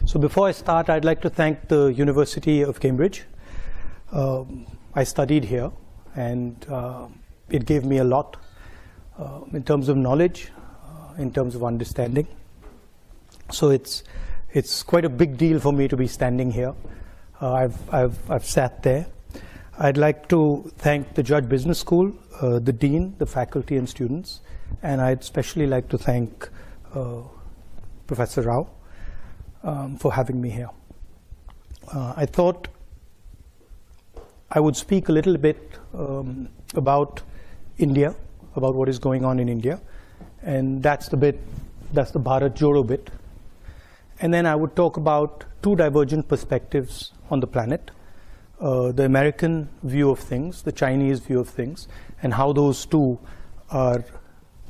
So before I start, I'd like to thank the University of Cambridge. I studied here, and it gave me a lot in terms of knowledge, in terms of understanding. So it's quite a big deal for me to be standing here. I've sat there. I'd like to thank the Judge Business School, the Dean, the faculty and students, and I'd especially like to thank Professor Rao for having me here. I thought I would speak a little bit about India, about what is going on in India, and that's the Bharat Jodo bit. And then I would talk about two divergent perspectives on the planet, the American view of things, the Chinese view of things, and how those two are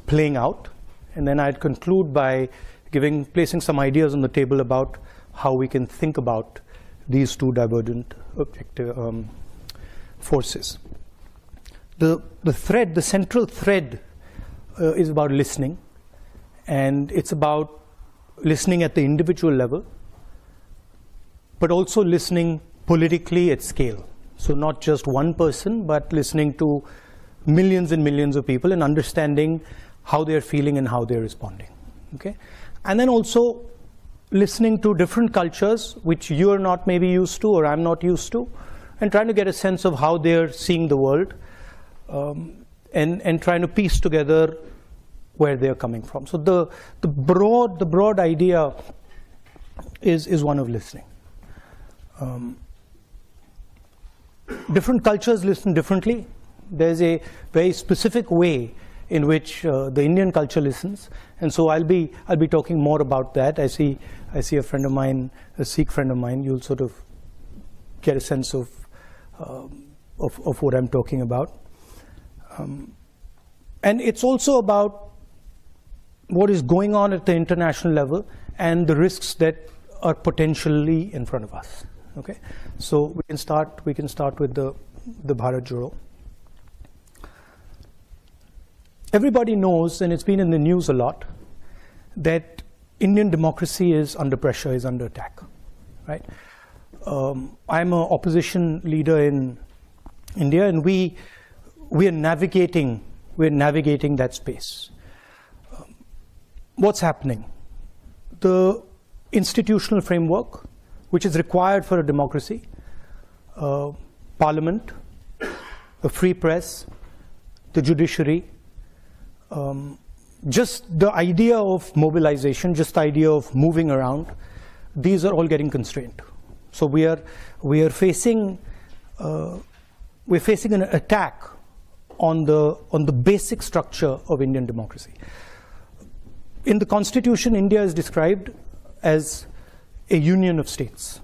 playing out. And then I'd conclude by placing some ideas on the table about how we can think about these two divergent forces. The central thread is about listening, and it's about listening at the individual level, but also listening politically at scale. So not just one person, but listening to millions and millions of people and understanding how they're feeling and how they're responding. Okay? And then also listening to different cultures, which you're not maybe used to or I'm not used to, and trying to get a sense of how they're seeing the world, and trying to piece together where they're coming from. So the broad idea is one of listening. Different cultures listen differently. There's a very specific way in which the Indian culture listens, and so I'll be talking more about that. I see a friend of mine, a Sikh friend of mine. You'll sort of get a sense of what I'm talking about, and it's also about what is going on at the international level and the risks that are potentially in front of us. Okay, so we can start with the Bharat Jodo. Everybody knows, and it's been in the news a lot, that Indian democracy is under pressure, is under attack, right? I'm an opposition leader in India, and we are navigating that space. What's happening? The institutional framework, which is required for a democracy, parliament, a free press, the judiciary, just the idea of mobilization, just the idea of moving around, these are all getting constrained. So we are facing an attack on the basic structure of Indian democracy. In the Constitution, India is described as a union of states,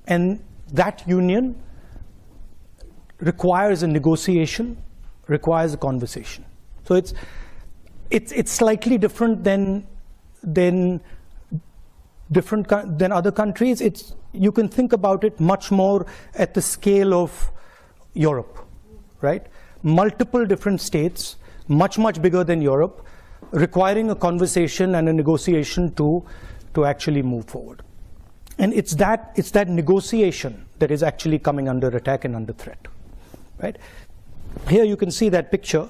and that union requires a negotiation, requires a conversation. So it's slightly different than other countries. You can think about it much more at the scale of Europe, right? Multiple different states, much bigger than Europe, requiring a conversation and a negotiation to actually move forward. And it's that negotiation that is actually coming under attack and under threat, right? Here you can see that picture.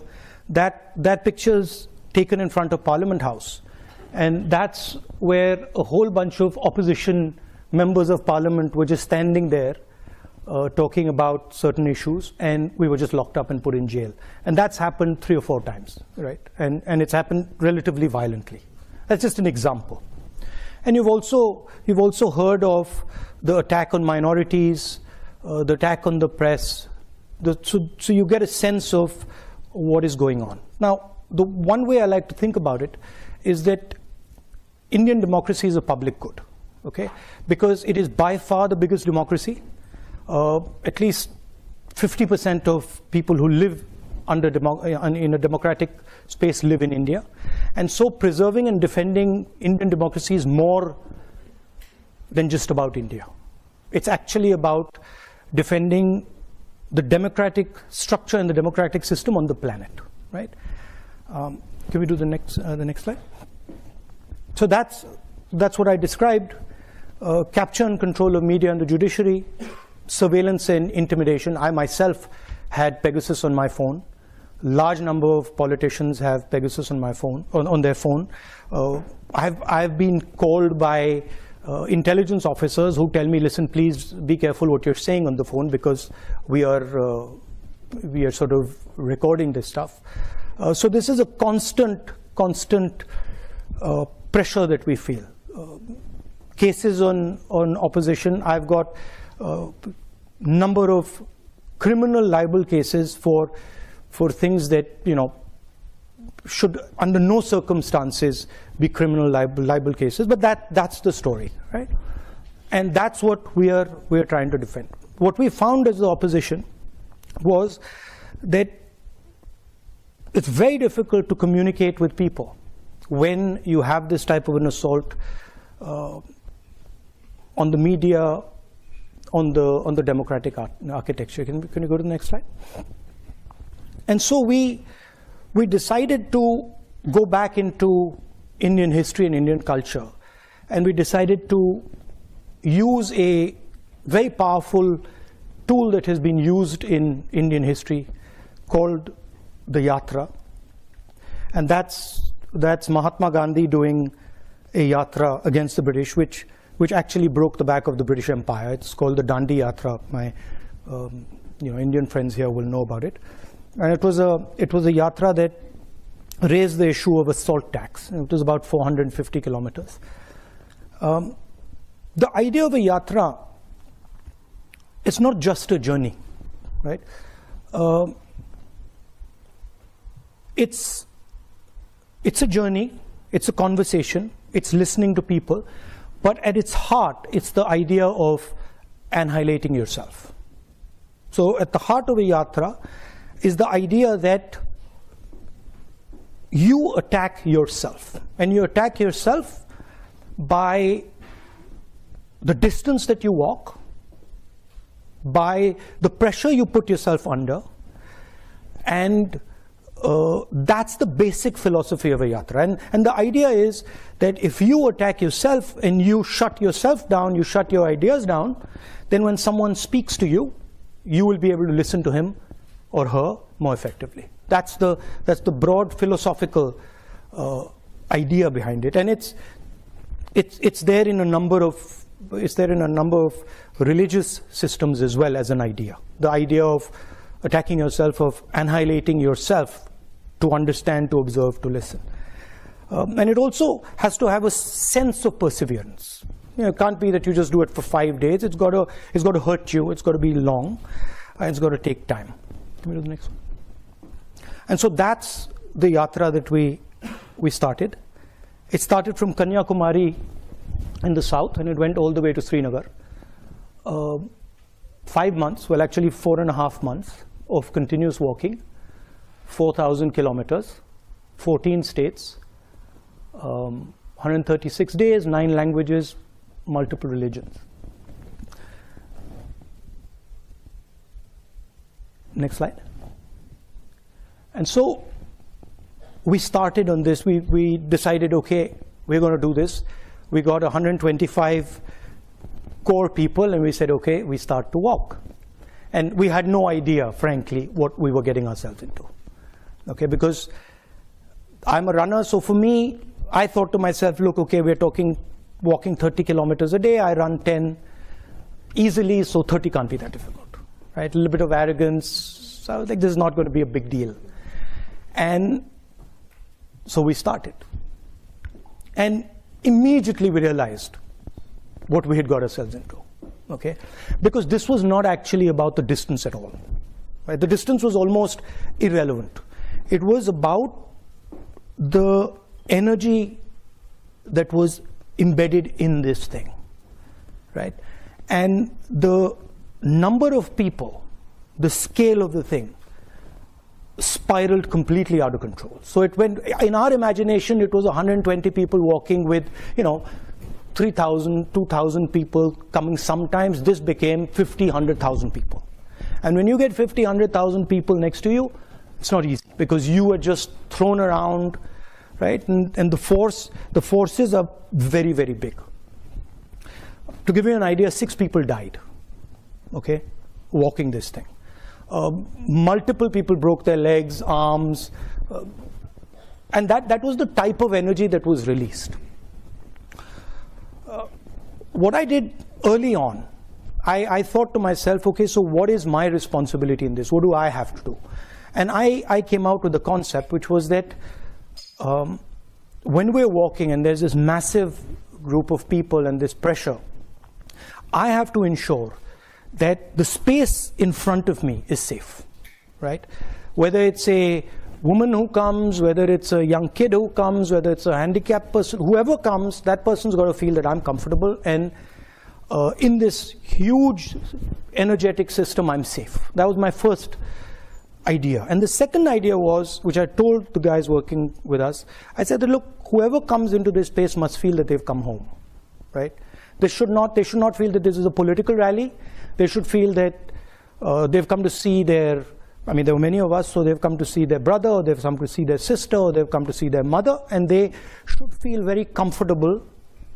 That picture is taken in front of Parliament House, and that's where a whole bunch of opposition members of Parliament were just standing there talking about certain issues, and we were just locked up and put in jail. And that's happened 3 or 4 times, right? And it's happened relatively violently. That's just an example. And you've also heard of the attack on minorities, the attack on the press. So you get a sense of what is going on. Now, the one way I like to think about it is that Indian democracy is a public good, okay? Because it is by far the biggest democracy. At least 50% of people who live in a democratic space live in India. And so preserving and defending Indian democracy is more than just about India. It's actually about defending the democratic structure and the democratic system on the planet, right? Can we do the next slide? So that's what I described. capture and control of media and the judiciary, surveillance and intimidation. I myself had Pegasus on my phone. Large number of politicians have Pegasus on my phone, on their phone. I've been called by intelligence officers who tell me, listen, please be careful what you're saying on the phone, because we are sort of recording this stuff. So this is a constant pressure that we feel. Cases on opposition. I've got number of criminal libel cases for things that, you know, should under no circumstances be criminal libel cases. But that's the story, right? And that's what we are trying to defend. What we found as the opposition was that it's very difficult to communicate with people when you have this type of an assault on the media, on the democratic architecture. Can you go to the next slide? And so we decided to go back into Indian history and Indian culture, and we decided to use a very powerful tool that has been used in Indian history called the yatra. And that's Mahatma Gandhi doing a yatra against the British, which actually broke the back of the British Empire. It's called the Dandi Yatra. My Indian friends here will know about it. And it was a yatra that raised the issue of a salt tax. It was about 450 kilometers. The idea of a yatra, it's not just a journey, right? It's a journey, it's a conversation, it's listening to people, but at its heart, it's the idea of annihilating yourself. So at the heart of a yatra is the idea that you attack yourself, and you attack yourself by the distance that you walk, by the pressure you put yourself under, and that's the basic philosophy of a yatra. And the idea is that if you attack yourself and you shut yourself down, you shut your ideas down, then when someone speaks to you, you will be able to listen to him or her more effectively. That's the broad philosophical idea behind it, and it's there in a number of religious systems as well as an idea. The idea of attacking yourself, of annihilating yourself to understand, to observe, to listen. And it also has to have a sense of perseverance. It can't be that you just do it for 5 days. It's got to hurt you. It's got to be long. And it's got to take time. Can we do the next one? And so that's the yatra that we started. It started from Kanyakumari in the south, and it went all the way to Srinagar. 5 months, well actually 4.5 months of continuous walking, 4,000 kilometers, 14 states, 136 days, 9 languages, multiple religions. Next slide. And so we started on this. We decided, okay, we're going to do this. We got 125 core people, and we said, okay, we start to walk. And we had no idea, frankly, what we were getting ourselves into. Okay, because I'm a runner, so for me, I thought to myself, look, okay, we're walking 30 kilometers a day. I run 10 easily, so 30 can't be that difficult, right? A little bit of arrogance. So I was like, this is not going to be a big deal. And so we started. And immediately we realized what we had got ourselves into, okay? Because this was not actually about the distance at all, right? The distance was almost irrelevant. It was about the energy that was embedded in this thing, right? And the number of people, the scale of the thing, spiraled completely out of control. So it went, in our imagination, it was 120 people walking with, 3,000, 2,000 people coming sometimes. This became 50, 100,000 people. And when you get 50, 100,000 people next to you, it's not easy, because you are just thrown around, right? And the forces are very, very big. To give you an idea, 6 people died, okay, walking this thing. Multiple people broke their legs, arms, and that was the type of energy that was released. What I did early on, I thought to myself, okay, so what is my responsibility in this? What do I have to do? And I came out with the concept, which was that when we're walking and there's this massive group of people and this pressure, I have to ensure that the space in front of me is safe, right? Whether it's a woman who comes, whether it's a young kid who comes, whether it's a handicapped person, whoever comes, that person's got to feel that I'm comfortable, and in this huge energetic system, I'm safe. That was my first idea. And the second idea was, which I told the guys working with us, I said that, look, whoever comes into this space must feel that they've come home, right? They should not feel that this is a political rally. They should feel that they've come to see their, I mean, there were many of us, so they've come to see their brother, or they've come to see their sister, or they've come to see their mother, and they should feel very comfortable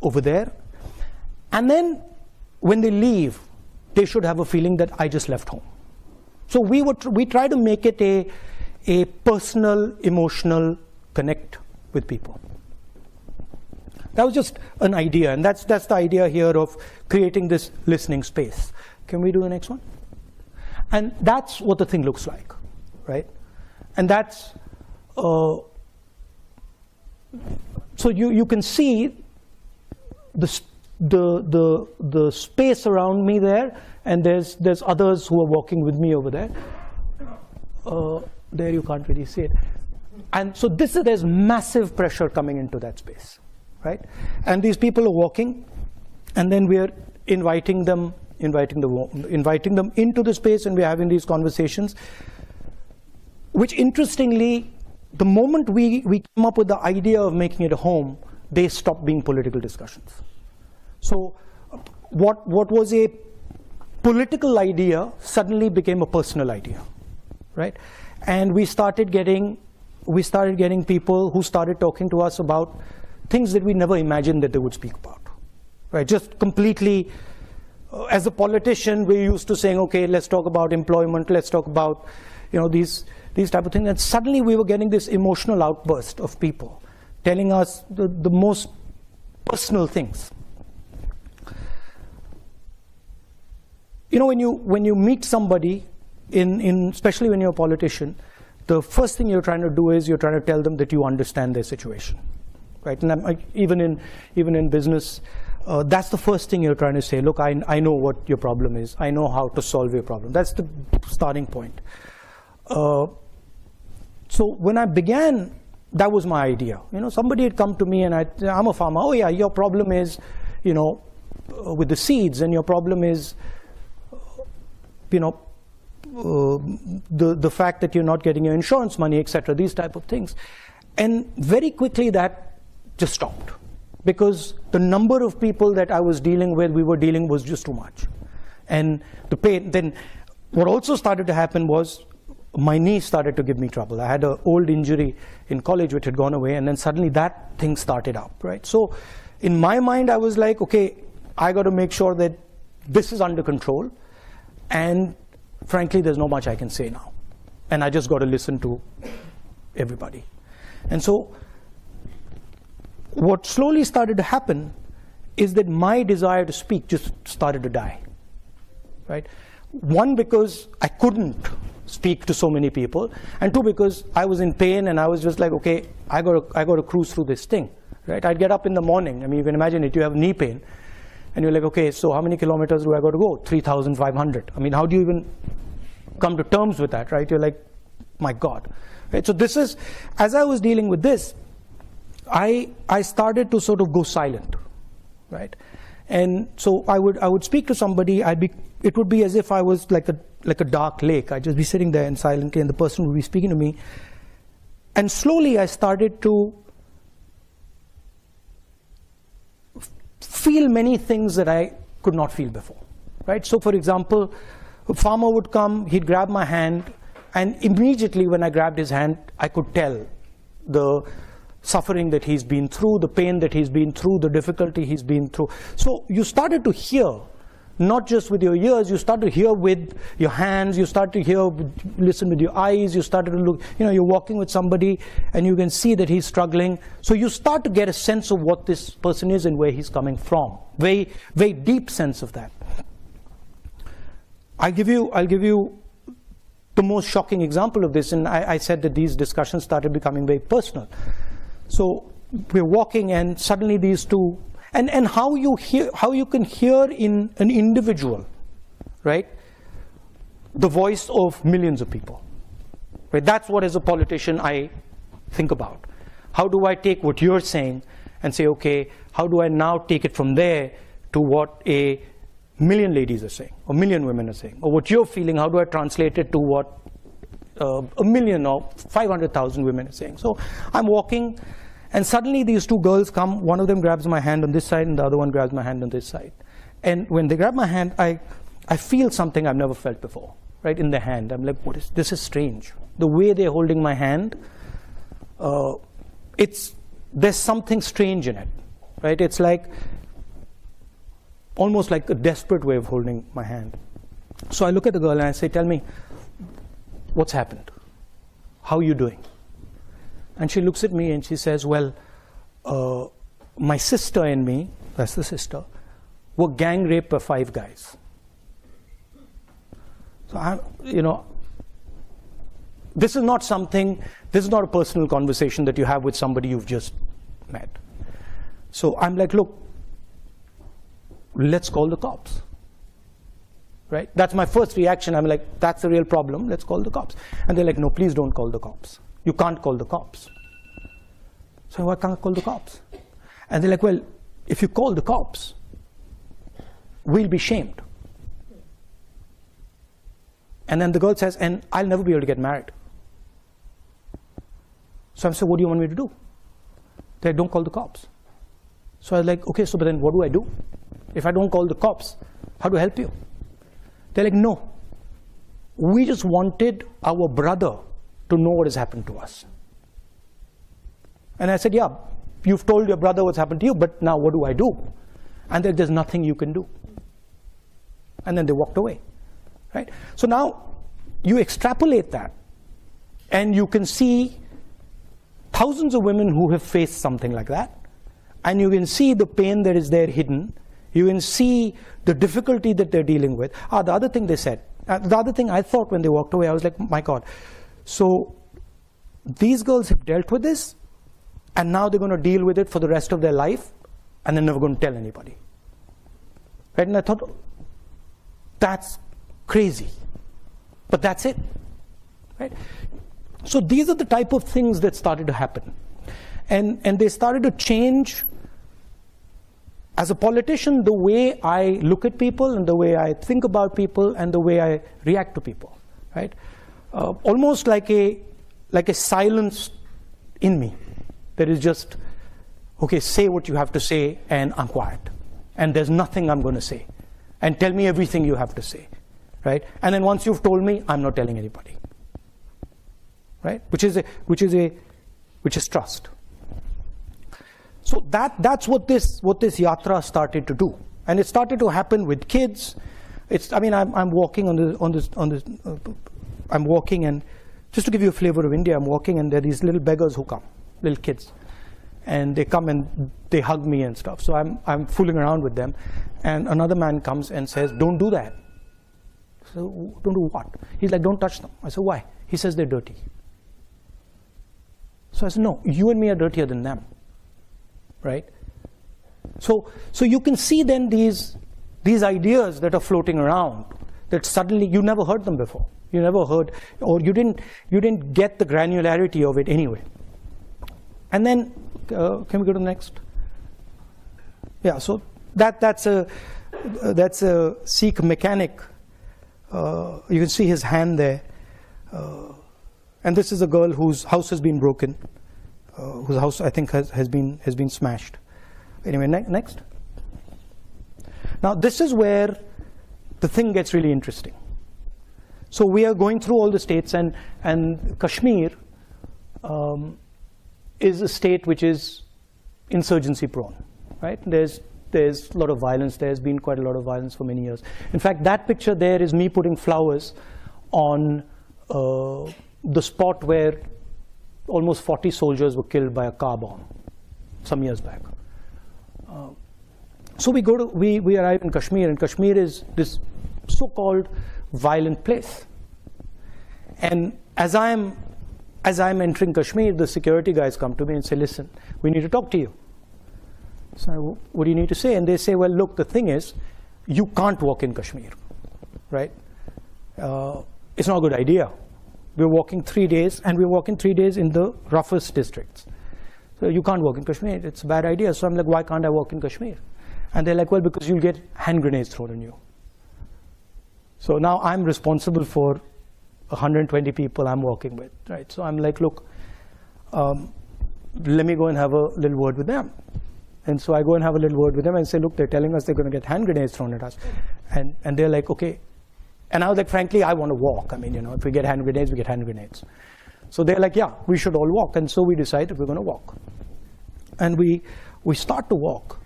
over there. And then when they leave, they should have a feeling that I just left home. So we try to make it a personal, emotional connect with people. That was just an idea, and that's the idea here of creating this listening space. Can we do the next one? And that's what the thing looks like, right? And that's so you can see the space around me there, and there's others who are walking with me over there. There you can't really see it. And so there's massive pressure coming into that space, right? And these people are walking, and then we're inviting them into the space, and we're having these conversations, which interestingly, the moment we came up with the idea of making it a home, they stopped being political discussions. So what was a political idea suddenly became a personal idea, right? And we started getting people who started talking to us about things that we never imagined that they would speak about, right? Just completely, as a politician, we're used to saying, okay, let's talk about employment, let's talk about, these type of things. And suddenly we were getting this emotional outburst of people telling us the most personal things. When you meet somebody, especially when you're a politician, the first thing you're trying to do is you're trying to tell them that you understand their situation, right? And even in business, that's the first thing you're trying to say. Look, I know what your problem is. I know how to solve your problem. That's the starting point. So when I began, that was my idea. Somebody had come to me, and I'm a farmer. Oh yeah, your problem is, with the seeds, and your problem is, the fact that you're not getting your insurance money, etc. These type of things, and very quickly that just stopped, because the number of people that I was dealing with, was just too much, and the pain. Then what also started to happen was my knee started to give me trouble. I had an old injury in college which had gone away, and then suddenly that thing started up, right? So in my mind, I was like, okay, I got to make sure that this is under control. And frankly, there's not much I can say now. And I just got to listen to everybody. And so what slowly started to happen is that my desire to speak just started to die, right? One, because I couldn't speak to so many people, and two, because I was in pain, and I was just like, okay, I got to cruise through this thing, right? I'd get up in the morning. I mean, you can imagine it. You have knee pain. And you're like, okay, so how many kilometers do I got to go? 3,500. I mean, how do you even come to terms with that, right? You're like, my God. Right? So this is, as I was dealing with this, I started to sort of go silent, right? And so I would speak to somebody. It would be as if I was like a dark lake. I'd just be sitting there and silently, and the person would be speaking to me. And slowly I started to feel many things that I could not feel before, right? So for example, a farmer would come, he'd grab my hand, and immediately when I grabbed his hand, I could tell suffering that he's been through, the pain that he's been through, the difficulty he's been through. So you started to hear, not just with your ears, you start to hear with your hands, you start to hear, listen with your eyes, you started to look, you're walking with somebody and you can see that he's struggling. So you start to get a sense of what this person is and where he's coming from. Very, very deep sense of that. I'll give you the most shocking example of this, and I said that these discussions started becoming very personal. So we're walking and suddenly these two, and how you can hear in an individual, right, the voice of millions of people, right? That's what as a politician I think about. How do I take what you're saying and say, okay, how do I now take it from there to what a million ladies are saying, or million women are saying, or what you're feeling, how do I translate it to what a million or 500,000 women are saying? So I'm walking, and suddenly these two girls come, one of them grabs my hand on this side, and the other one grabs my hand on this side. And when they grab my hand, I feel something I've never felt before, right, in their hand. I'm like, this is strange. The way they're holding my hand, there's something strange in it, right? It's like, almost like a desperate way of holding my hand. So I look at the girl and I say, tell me, what's happened? How are you doing? And she looks at me and she says, well, my sister and me, that's the sister, were gang raped by 5 guys. So this is not a personal conversation that you have with somebody you've just met. So I'm like, look, let's call the cops, right? That's my first reaction. I'm like, that's a real problem, let's call the cops. And they're like, no, please don't call the cops. You can't call the cops. So why can't I call the cops? And they're like, well, if you call the cops, we'll be shamed. And then the girl says, and I'll never be able to get married. So I said, what do you want me to do? They don't call the cops. So I was like, okay, so but then what do I do? If I don't call the cops, how do I help you? They're like, no, we just wanted our brother to know what has happened to us. And I said, yeah, you've told your brother what's happened to you, but now what do I do? And there's nothing you can do. And then they walked away, right? So now you extrapolate that, and you can see thousands of women who have faced something like that, and you can see the pain that is there hidden. You can see the difficulty that they're dealing with. The other thing they said, the other thing I thought when they walked away, I was like, my God, so these girls have dealt with this, and now they're going to deal with it for the rest of their life, and they're never going to tell anybody. Right? And I thought, that's crazy. But that's it. Right? So these are the type of things that started to happen. And they started to change. As a politician, the way I look at people and the way I think about people and the way I react to people, right? Almost like a silence in me that is just, okay, say what you have to say and I'm quiet. And there's nothing I'm going to say. And tell me everything you have to say, right? And then once you've told me, I'm not telling anybody, right? Which is trust. So that's what this yatra started to do, and it started to happen with kids. I'm walking I'm walking, and just to give you a flavor of India, I'm walking, and there are these little beggars who come, little kids, and they come and they hug me and stuff. So I'm fooling around with them, and another man comes and says, "Don't do that." So don't do what? He's like, "Don't touch them." I said, "Why?" He says, "They're dirty." So I said, "No, you and me are dirtier than them." Right? So you can see then these ideas that are floating around that suddenly you never heard them before. You never heard, or you didn't get the granularity of it anyway. And then can we go to the next? Yeah. So that's a Sikh mechanic. You can see his hand there, and this is a girl whose house has been broken. Whose house I think has been smashed. Anyway, next. Now this is where the thing gets really interesting. So we are going through all the states, and Kashmir is a state which is insurgency prone, right? There's a lot of violence. There's been quite a lot of violence for many years. In fact, that picture there is me putting flowers on the spot where almost 40 soldiers were killed by a car bomb some years back. So we arrive in Kashmir, and Kashmir is this so-called violent place. And as I'm entering Kashmir, the security guys come to me and say, listen, we need to talk to you. So what do you need to say? And they say, well, look, the thing is, you can't walk in Kashmir, right? It's not a good idea. We're walking 3 days, and we're walking 3 days in the roughest districts. So you can't walk in Kashmir. It's a bad idea. So I'm like, why can't I walk in Kashmir? And they're like, well, because you'll get hand grenades thrown on you. So now I'm responsible for 120 people I'm working with, right? So I'm like, look, let me go and have a little word with them. And so I go and have a little word with them and say, look, they're telling us they're going to get hand grenades thrown at us. And they're like, okay. And I was like, frankly, I want to walk. I mean, you know, if we get hand grenades, we get hand grenades. So they're like, yeah, we should all walk. And so we decided we're going to walk. And we start to walk.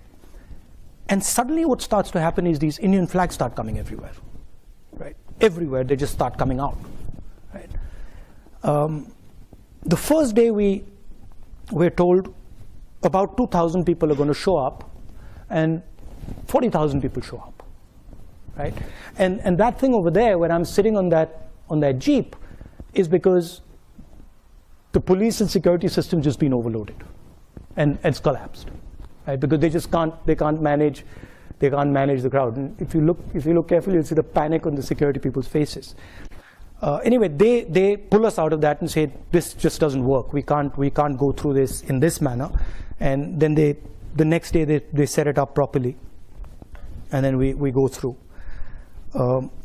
And suddenly what starts to happen is these Indian flags start coming everywhere, right? Everywhere, they just start coming out, right? The first day we're told about 2,000 people are going to show up, and 40,000 people show up, right? And that thing over there, when I'm sitting on that jeep, is because the police and security system just been overloaded, and it's collapsed, right? Because they can't manage the crowd. And if you look carefully, you'll see the panic on the security people's faces. Anyway, they pull us out of that and say, this just doesn't work. We can't go through this in this manner. And then the next day they set it up properly, and then we go through.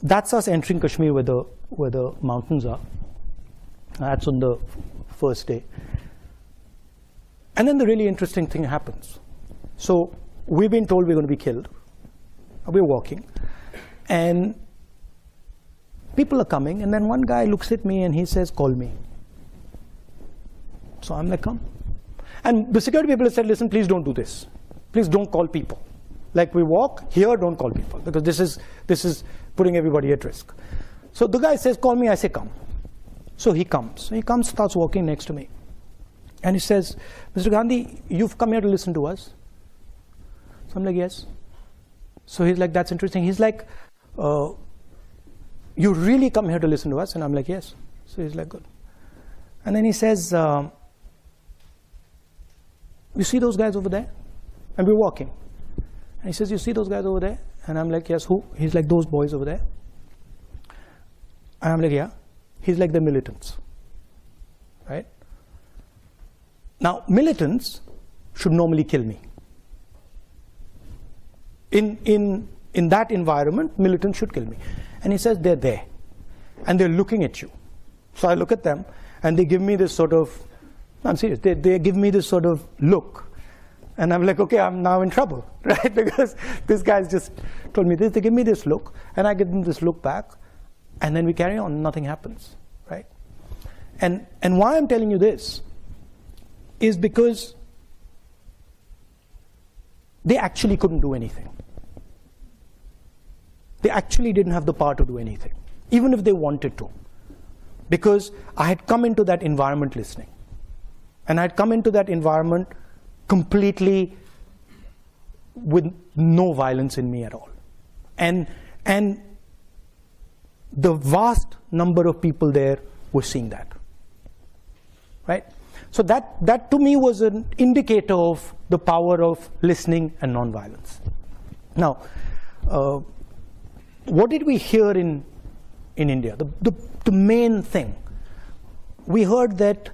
That's us entering Kashmir where the mountains are. That's on the first day. And then the really interesting thing happens. So we've been told we're going to be killed. We're walking, and people are coming, and then one guy looks at me and he says, call me. So I'm like, come. And the security people have said, listen, please don't do this. Please don't call people. Like, we walk here, don't call people, because this is putting everybody at risk. So the guy says, call me. I say, come. So he comes, starts walking next to me. And he says, Mr. Gandhi, you've come here to listen to us. So I'm like, yes. So he's like, that's interesting. He's like, you really come here to listen to us? And I'm like, yes. So he's like, good. And then he says, you see those guys over there? And we're walking. And he says, you see those guys over there? And I'm like, yes, who? He's like, those boys over there. And I'm like, yeah. He's like, the militants, right? Now, militants should normally kill me. In that environment, militants should kill me. And he says, they're there, and they're looking at you. So I look at them, and they give me this sort of, I'm serious, they give me this sort of look. And I'm like, okay, I'm now in trouble, right? Because this guy's just told me this. They give me this look, and I give them this look back, and then we carry on, nothing happens, right? And why I'm telling you this is because they actually couldn't do anything. They actually didn't have the power to do anything, even if they wanted to. Because I had come into that environment listening. And I had come into that environment completely with no violence in me at all. And the vast number of people there were seeing that, right? So that to me was an indicator of the power of listening and nonviolence. Now, what did we hear in India? The main thing, we heard that,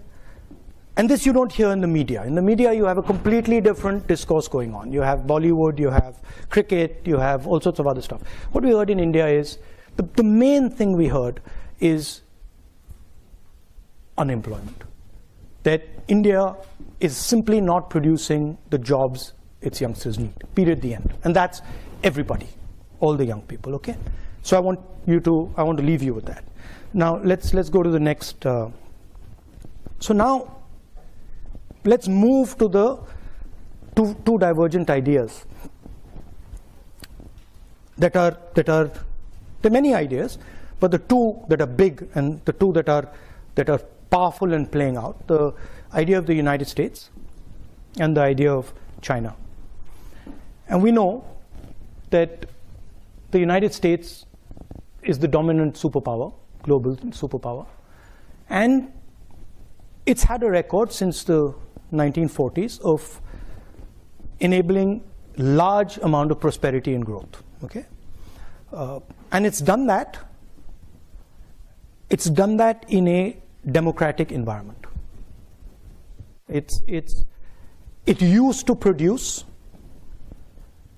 and this you don't hear in the media. In the media, you have a completely different discourse going on. You have Bollywood, you have cricket, you have all sorts of other stuff. What we heard in India is, the main thing we heard is unemployment. That India is simply not producing the jobs its youngsters need, period, the end. And that's everybody, all the young people, okay? So I want to leave you with that. Now let's go to the next. So now let's move to the two divergent ideas that are there are many ideas, but the two that are big and the two that are powerful and playing out: the idea of the United States and the idea of China. And we know that the United States is the dominant superpower, global superpower, and it's had a record since the 1940s of enabling large amount of prosperity and growth. Okay, and it's done that in a democratic environment. It used to produce,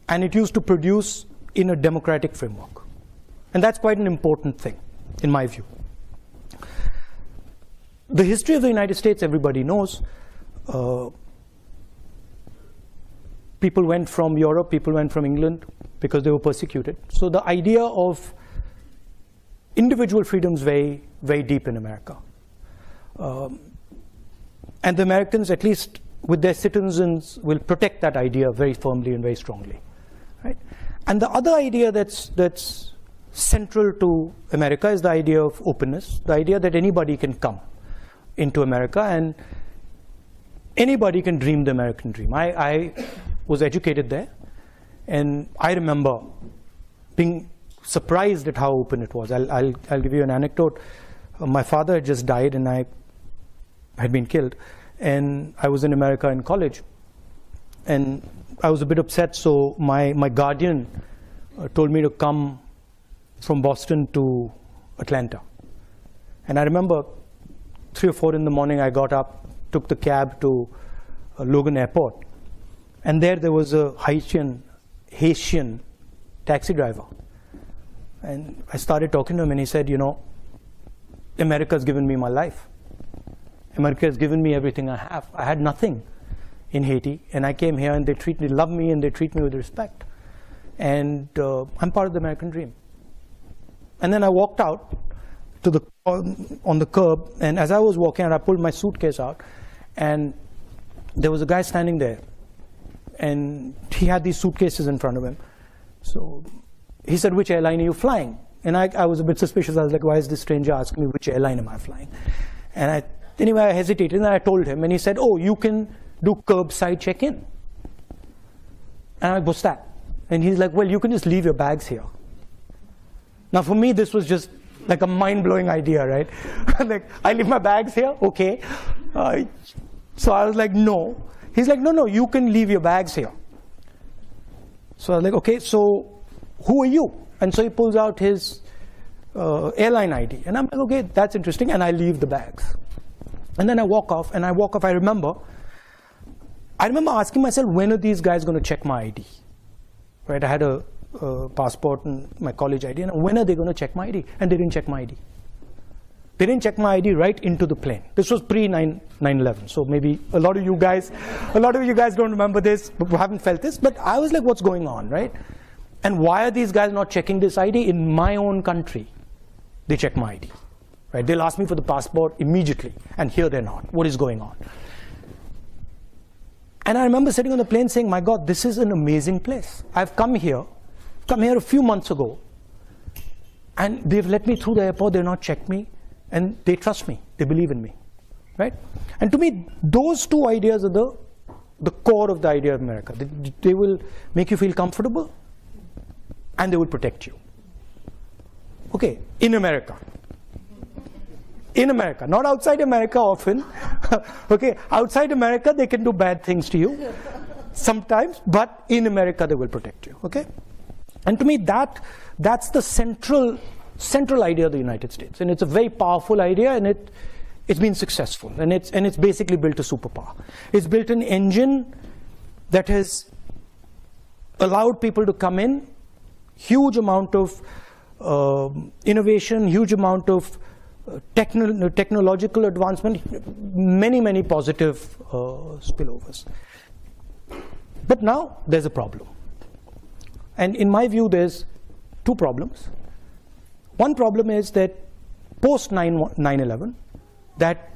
and it used to produce in a democratic framework. And that's quite an important thing, in my view. The history of the United States, everybody knows. People went from Europe, people went from England because they were persecuted. So the idea of individual freedom is very, very deep in America. And the Americans, at least with their citizens, will protect that idea very firmly and very strongly. Right? And the other idea that's central to America is the idea of openness, the idea that anybody can come into America and anybody can dream the American dream. I was educated there, and I remember being surprised at how open it was. I'll give you an anecdote. My father had just died, and I had been killed, and I was in America in college, and I was a bit upset. So my guardian told me to come from Boston to Atlanta, and I remember 3 or 4 in the morning. I got up, took the cab to Logan Airport, and there was a Haitian taxi driver. And I started talking to him, and he said, you know, America's given me my life. America has given me everything I have. I had nothing in Haiti, and I came here, and they love me, and they treat me with respect. And I'm part of the American dream. And then I walked out to on the curb, and as I was walking out, I pulled my suitcase out, and there was a guy standing there, and he had these suitcases in front of him. So he said, which airline are you flying? And I was a bit suspicious. I was like, why is this stranger asking me which airline am I flying? And anyway, I hesitated, and I told him, and he said, oh, you can do curbside check-in. And I go, what's that? And he's like, well, you can just leave your bags here. Now, for me, this was just like a mind-blowing idea, right? Like, I leave my bags here? Okay. So I was like, no. He's like, no, you can leave your bags here. So I was like, okay, so who are you? And so he pulls out his airline ID. And I'm like, okay, that's interesting. And I leave the bags. And then I walk off, I remember asking myself, when are these guys going to check my ID? Right? I had a passport and my college ID, and when are they going to check my ID? And they didn't check my ID. They didn't check my ID right into the plane. This was pre-9/11, so maybe a lot of you guys don't remember this, haven't felt this, but I was like, what's going on, right? And why are these guys not checking this ID? In my own country, they check my ID, right? They'll ask me for the passport immediately, and here they're not. What is going on? And I remember sitting on the plane saying, my God, this is an amazing place. I've come here a few months ago, and they've let me through the airport. They've not checked me, and they trust me. They believe in me, right? And to me, those two ideas are the core of the idea of America. They will make you feel comfortable, and they will protect you. Okay, in America. In America, not outside America often. Okay, outside America, they can do bad things to you sometimes, but in America, they will protect you. Okay? And to me, that's the central idea of the United States, and it's a very powerful idea, and it's been successful, and it's basically built a superpower. It's built an engine that has allowed people to come in, huge amount of innovation, huge amount of technological advancement, many positive spillovers. But now there's a problem. And in my view, there's two problems. One problem is that post 9/11, that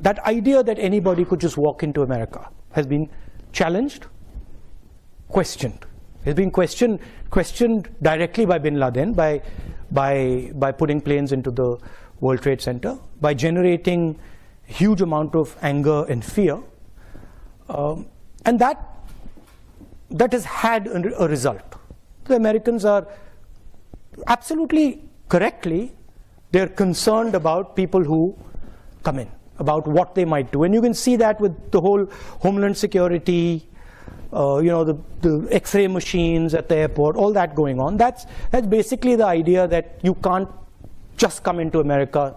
that idea that anybody could just walk into America has been challenged, questioned. It's been questioned directly by bin Laden, by putting planes into the World Trade Center, by generating huge amount of anger and fear, and that has had a result. The Americans are absolutely correctly, they're concerned about people who come in, about what they might do, and you can see that with the whole Homeland Security, the X-ray machines at the airport, all that going on. That's basically the idea that you can't just come into America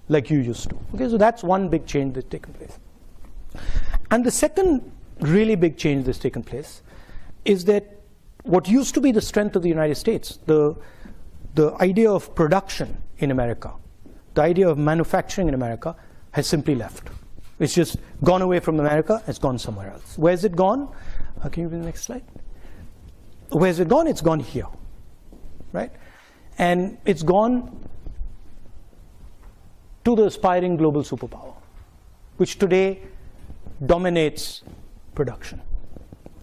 like you used to. Okay, so that's one big change that's taken place. And the second really big change that's taken place is that what used to be the strength of the United States, the idea of production in America, the idea of manufacturing in America, has simply left. It's just gone away from America, it's gone somewhere else. Where's it gone? Can you give me the next slide? Where's it gone? It's gone here, right? And it's gone to the aspiring global superpower, which today dominates production.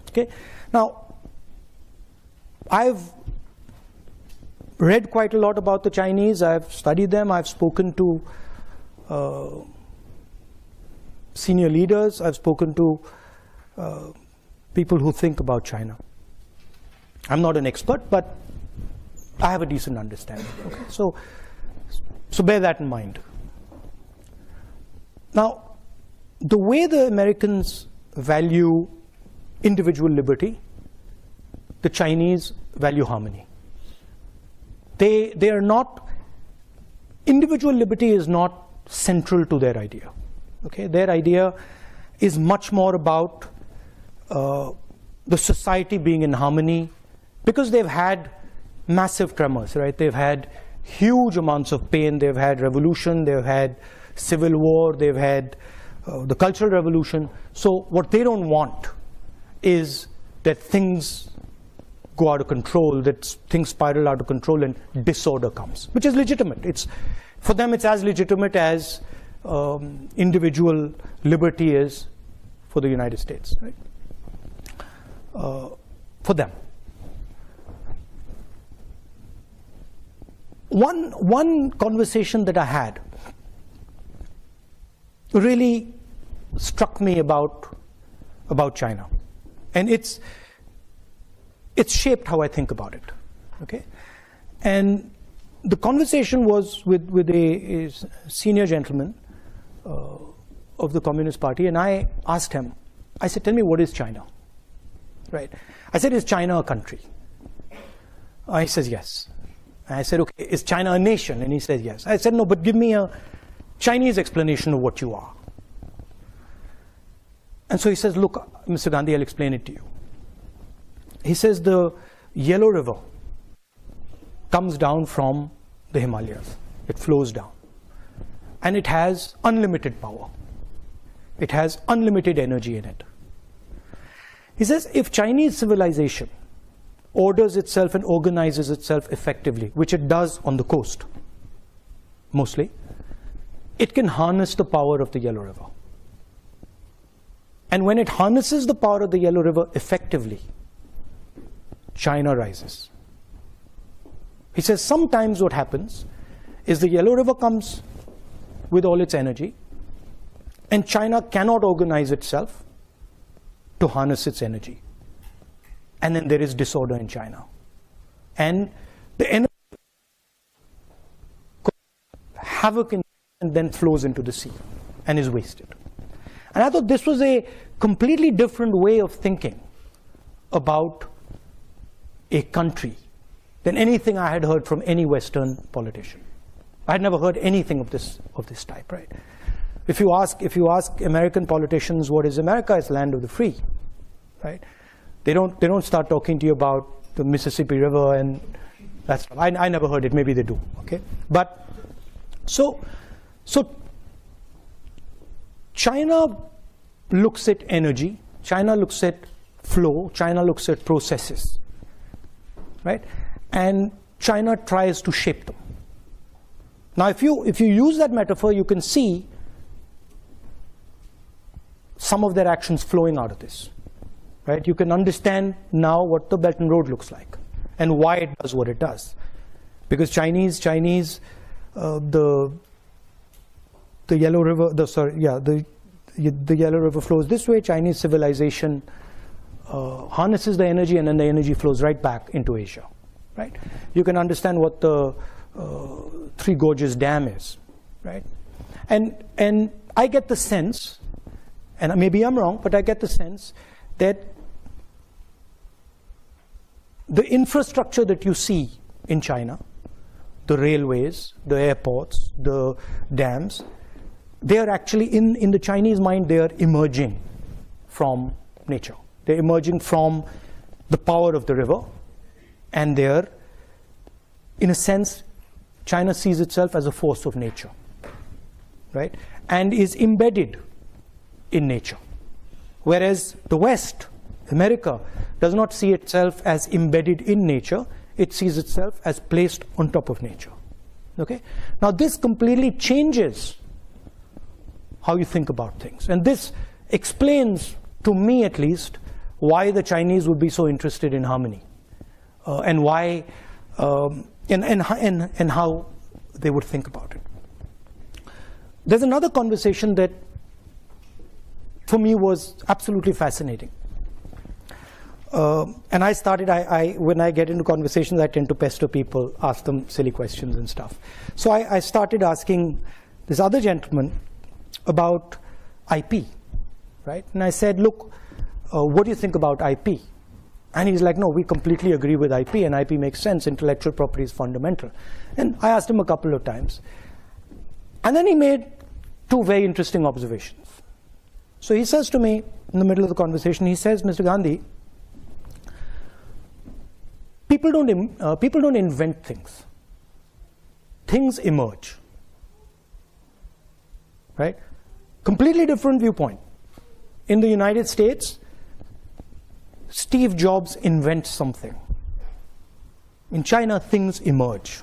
Okay? Now, I've read quite a lot about the Chinese. I've studied them. I've spoken to senior leaders. I've spoken to people who think about China. I'm not an expert, but I have a decent understanding. Okay? So bear that in mind. Now, the way the Americans value individual liberty, the Chinese value harmony. They are not, individual liberty is not central to their idea. Okay? Their idea is much more about the society being in harmony, because they've had massive tremors, right? They've had huge amounts of pain, they've had revolution, they've had civil war, they've had the Cultural Revolution. So what they don't want is that things go out of control, that things spiral out of control and disorder comes, which is legitimate. For them, it's as legitimate as individual liberty is for the United States, right? For them. One conversation that I had really struck me about China, and it's shaped how I think about it. Okay, and the conversation was with a senior gentleman of the Communist Party, and I asked him, I said, tell me, what is China? Right? I said, is China a country? He says, yes. And I said, okay, is China a nation? And he said, yes. I said, no, but give me a Chinese explanation of what you are. And so he says, look, Mr. Gandhi, I'll explain it to you. He says the Yellow River comes down from the Himalayas. It flows down. And it has unlimited power. It has unlimited energy in it. He says, if Chinese civilization orders itself and organizes itself effectively, which it does on the coast, mostly, it can harness the power of the Yellow River. And when it harnesses the power of the Yellow River effectively, China rises. He says, sometimes what happens is the Yellow River comes with all its energy, and China cannot organize itself to harness its energy. And then there is disorder in China. And the energy havoc and then flows into the sea and is wasted. And I thought this was a completely different way of thinking about a country than anything I had heard from any Western politician. I had never heard anything of this type, right? If you ask American politicians, what is America? It's the land of the free, right? They don't start talking to you about the Mississippi River and that's. I never heard it. Maybe they do. Okay, but so China looks at energy. China looks at flow. China looks at processes, right? And China tries to shape them. Now, if you use that metaphor, you can see some of their actions flowing out of this, right? You can understand now what the Belt and Road looks like and why it does what it does. Because Chinese, the Yellow River, the Yellow River flows this way. Chinese civilization harnesses the energy, and then the energy flows right back into Asia, right? You can understand what the Three Gorges Dam is, right? And I get the sense, and maybe I'm wrong, but I get the sense that the infrastructure that you see in China, the railways, the airports, the dams, they are actually, in the Chinese mind, they are emerging from nature. They're emerging from the power of the river, and they're, in a sense, China sees itself as a force of nature, right? And is embedded in nature. Whereas the West, America, does not see itself as embedded in nature. It sees itself as placed on top of nature. Okay? Now this completely changes how you think about things. And this explains, to me at least, why the Chinese would be so interested in harmony, and why, and how they would think about it. There's another conversation that, for me, was absolutely fascinating. And I started, when I get into conversations, I tend to pester people, ask them silly questions and stuff. So I started asking this other gentleman about IP, right? And I said, look, what do you think about IP? And he's like, no, we completely agree with IP, and IP makes sense. Intellectual property is fundamental. And I asked him a couple of times. And then he made two very interesting observations. So he says to me, in the middle of the conversation, he says, Mr. Gandhi, people don't invent things. Things emerge. Right? Completely different viewpoint. In the United States, Steve Jobs invents something. In China, things emerge.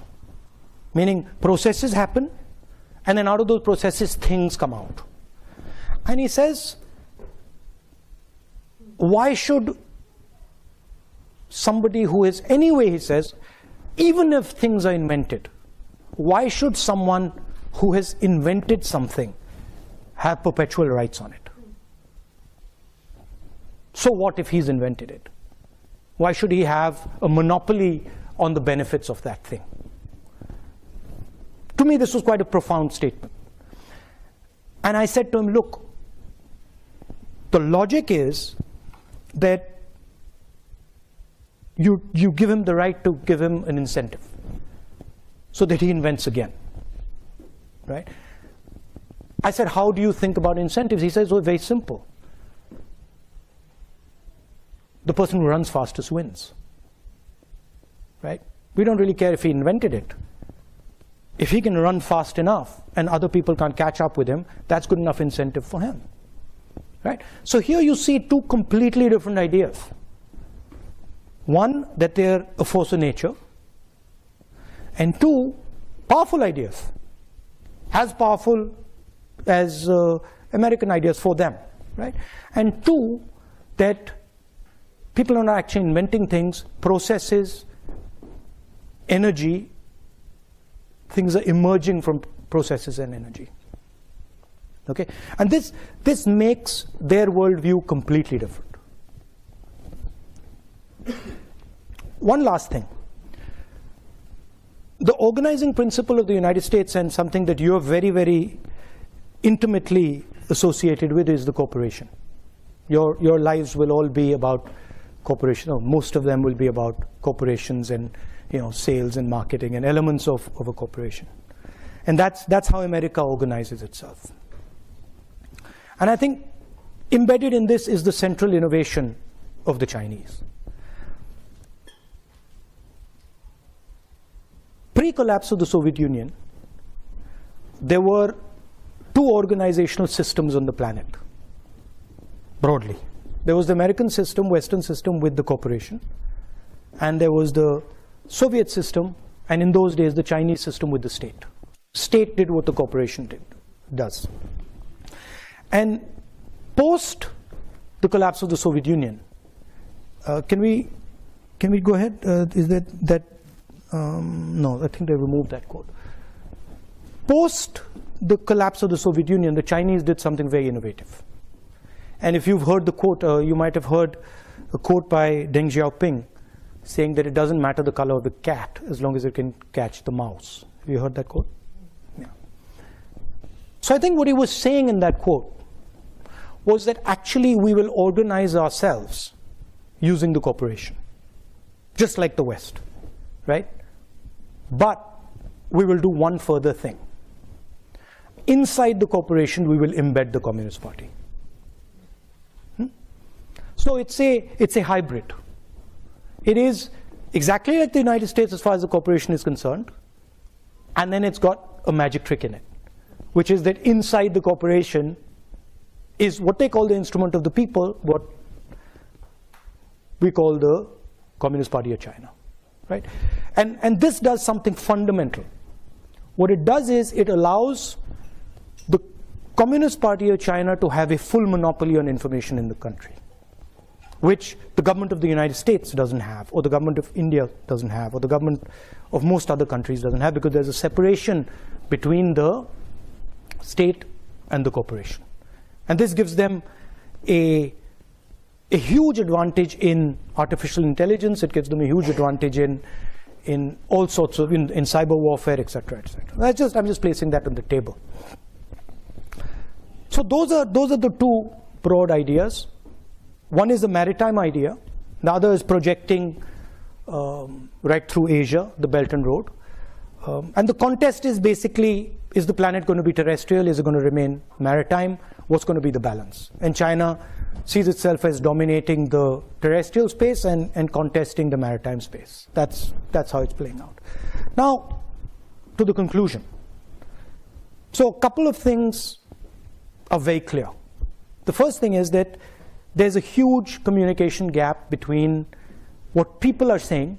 Meaning processes happen, and then out of those processes, things come out. And he says, why should somebody who is, anyway, he says, even if things are invented, why should someone who has invented something have perpetual rights on it? So what if he's invented it? Why should he have a monopoly on the benefits of that thing? To me, this was quite a profound statement. And I said to him, look, the logic is that you give him the right to give him an incentive so that he invents again, right? I said, how do you think about incentives? He says, oh, very simple. The person who runs fastest wins, right? We don't really care if he invented it. If he can run fast enough and other people can't catch up with him, that's good enough incentive for him, right? So here you see two completely different ideas. One, that they're a force of nature, and two, powerful ideas, as powerful as American ideas for them, right? And two, that people are not actually inventing things, processes, energy, things are emerging from processes and energy. Okay? And this makes their worldview completely different. One last thing. The organizing principle of the United States, and something that you're very, very intimately associated with, is the corporation. Your lives will all be about corporation, or most of them will be about corporations and, sales and marketing and elements of a corporation. And that's how America organizes itself. And I think embedded in this is the central innovation of the Chinese. Pre-collapse of the Soviet Union, there were two organizational systems on the planet, broadly. There was the American system, Western system, with the corporation, and there was the Soviet system, and in those days the Chinese system with the state. State did what the corporation does. And Post the collapse of the Soviet Union, can we go ahead? Is that no, I think they removed that quote. Post the collapse of the Soviet Union, the Chinese did something very innovative. And if you've heard the quote, you might have heard a quote by Deng Xiaoping saying that it doesn't matter the color of the cat as long as it can catch the mouse. Have you heard that quote? Yeah. So I think what he was saying in that quote was that actually we will organize ourselves using the cooperation, just like the West, right? But we will do one further thing. Inside the cooperation, we will embed the Communist Party. So it's a hybrid. It is exactly like the United States as far as the cooperation is concerned, and then it's got a magic trick in it, which is that inside the cooperation is what they call the instrument of the people, what we call the Communist Party of China, right? And this does something fundamental. What it does is it allows the Communist Party of China to have a full monopoly on information in the country, which the government of the United States doesn't have, or the government of India doesn't have, or the government of most other countries doesn't have, because there's a separation between the state and the corporation. And this gives them a huge advantage in artificial intelligence. It gives them a huge advantage in all sorts of, in cyber warfare, etc., etc. I'm just placing that on the table. So those are the two broad ideas. One is the maritime idea. The other is projecting right through Asia, the Belt and Road. And the contest is basically, is the planet going to be terrestrial? Is it going to remain maritime? What's going to be the balance? And China sees itself as dominating the terrestrial space and contesting the maritime space. That's how it's playing out. Now, to the conclusion. So a couple of things are very clear. The first thing is that there's a huge communication gap between what people are saying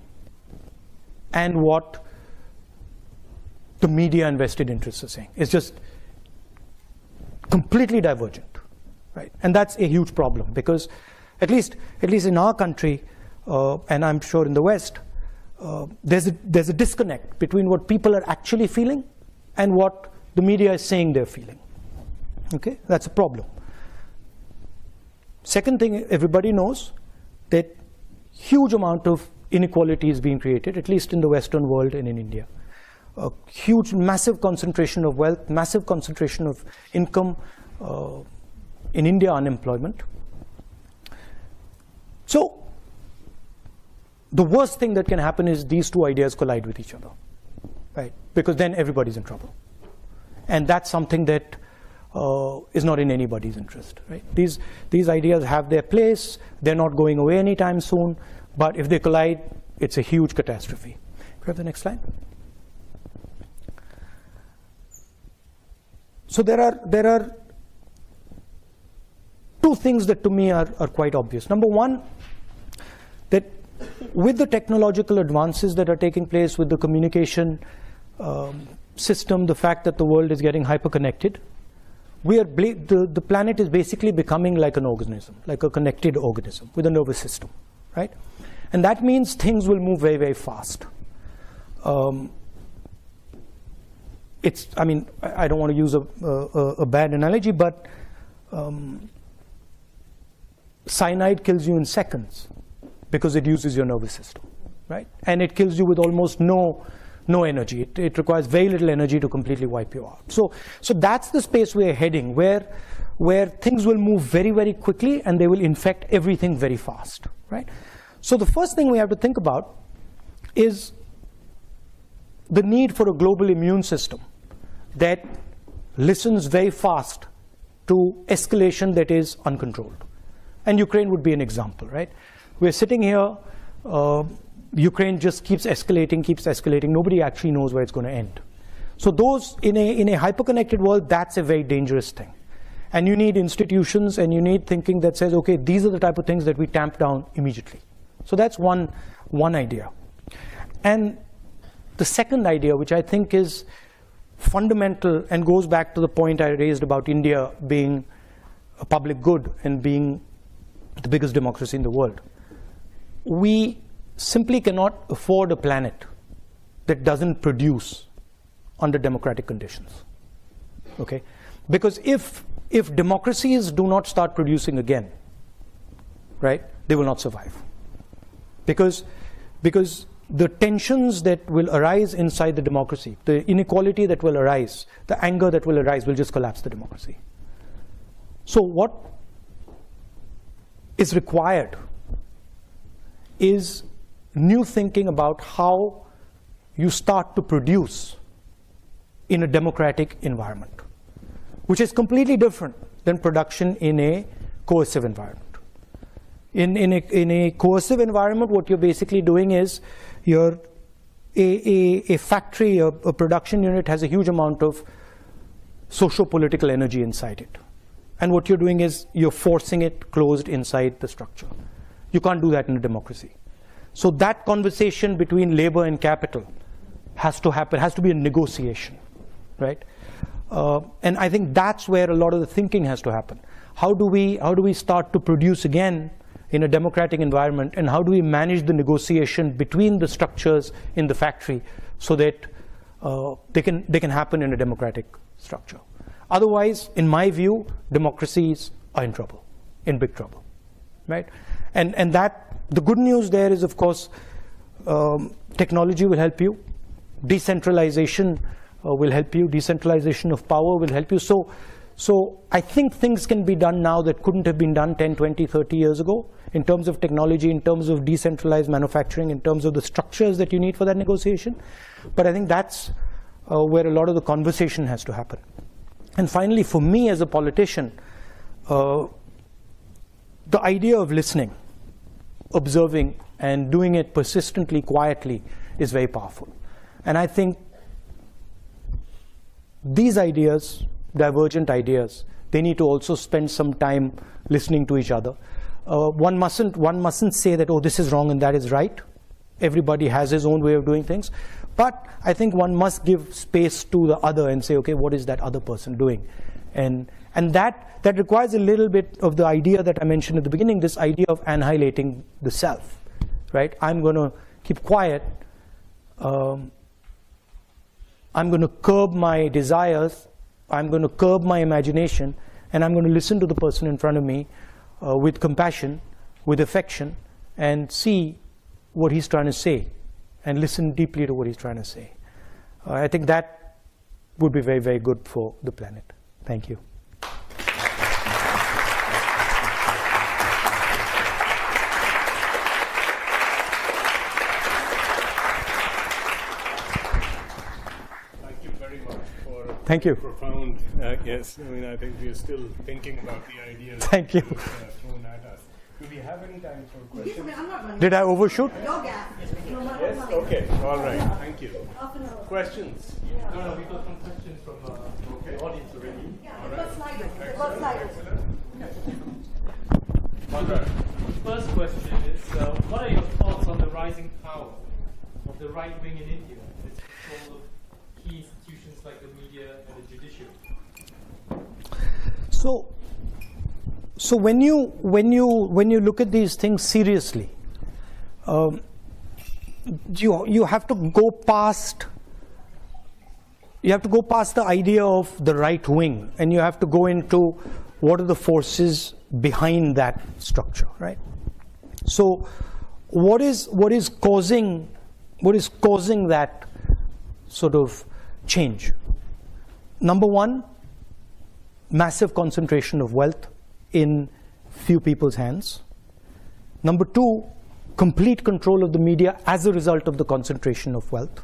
and what the media and vested interests are saying. It's just completely divergent, right? And that's a huge problem, because at least in our country, and I'm sure in the West, there's a disconnect between what people are actually feeling and what the media is saying they're feeling. Okay, that's a problem. Second thing, everybody knows that huge amount of inequality is being created, at least in the Western world and in India. A huge, massive concentration of wealth, massive concentration of income, in India, unemployment. So the worst thing that can happen is these two ideas collide with each other, right? Because then everybody's in trouble. And that's something that is not in anybody's interest, right? These ideas have their place. They're not going away anytime soon. But if they collide, it's a huge catastrophe. Can we have the next slide? So there are two things that to me are quite obvious. Number one, that with the technological advances that are taking place, with the communication system, the fact that the world is getting hyper-connected, the planet is basically becoming like an organism, like a connected organism with a nervous system, right? And that means things will move very, very fast. I mean, I don't want to use a bad analogy, but cyanide kills you in seconds because it uses your nervous system, right? And it kills you with almost no energy. It requires very little energy to completely wipe you out. So that's the space we're heading, where things will move very, very quickly and they will infect everything very fast, right? So the first thing we have to think about is the need for a global immune system that listens very fast to escalation that is uncontrolled. And Ukraine would be an example, right? We're sitting here, Ukraine just keeps escalating. Nobody actually knows where it's going to end. So those, in a hyper-connected world, that's a very dangerous thing. And you need institutions and you need thinking that says, okay, these are the type of things that we tamp down immediately. So that's one idea. And the second idea, which I think is fundamental and goes back to the point I raised about India being a public good and being the biggest democracy in the world, we simply cannot afford a planet that doesn't produce under democratic conditions. Okay? Because if democracies do not start producing again, right, they will not survive. Because the tensions that will arise inside the democracy, the inequality that will arise, the anger that will arise will just collapse the democracy. So what is required is new thinking about how you start to produce in a democratic environment, which is completely different than production in a coercive environment. In a coercive environment, what you're basically doing is a factory, a production unit has a huge amount of socio-political energy inside it. And what you're doing is you're forcing it closed inside the structure. You can't do that in a democracy. So that conversation between labor and capital has to happen, has to be a negotiation, right? And I think that's where a lot of the thinking has to happen. How do we start to produce again in a democratic environment, and how do we manage the negotiation between the structures in the factory so that they can happen in a democratic structure? Otherwise, in my view, democracies are in trouble, in big trouble, right? And that the good news there is, of course, technology will help you, decentralization will help you, decentralization of power will help you. So I think things can be done now that couldn't have been done 10, 20, 30 years ago in terms of technology, in terms of decentralized manufacturing, in terms of the structures that you need for that negotiation. But I think that's where a lot of the conversation has to happen. And finally, for me as a politician, the idea of listening, observing, and doing it persistently, quietly is very powerful. And I think these ideas, divergent ideas, they need to also spend some time listening to each other. One mustn't say that, oh, this is wrong and that is right. Everybody has his own way of doing things. But I think one must give space to the other and say, okay, what is that other person doing? And that requires a little bit of the idea that I mentioned at the beginning, this idea of annihilating the self, right? I'm going to keep quiet. I'm going to curb my desires. I'm going to curb my imagination, and I'm going to listen to the person in front of me with compassion, with affection, and see what he's trying to say, and listen deeply to what he's trying to say. I think that would be very, very good for the planet. Thank you. Thank you. Profound, yes. I mean, I think we are still thinking about the ideas. Thank you. Thrown at us. Do we have any time for questions? Did I overshoot? Yes. Okay. All right. Thank you. Questions? No, we got some questions from the audience already. All right. Excellent. All right. First question is, what are your thoughts on the rising power of the right wing in India and its control of key institutions like the media and the judiciary? So when you look at these things seriously, you have to go past the idea of the right wing, and you have to go into what are the forces behind that structure, right? So what is causing that sort of change? Number one, massive concentration of wealth in few people's hands. Number two, complete control of the media as a result of the concentration of wealth.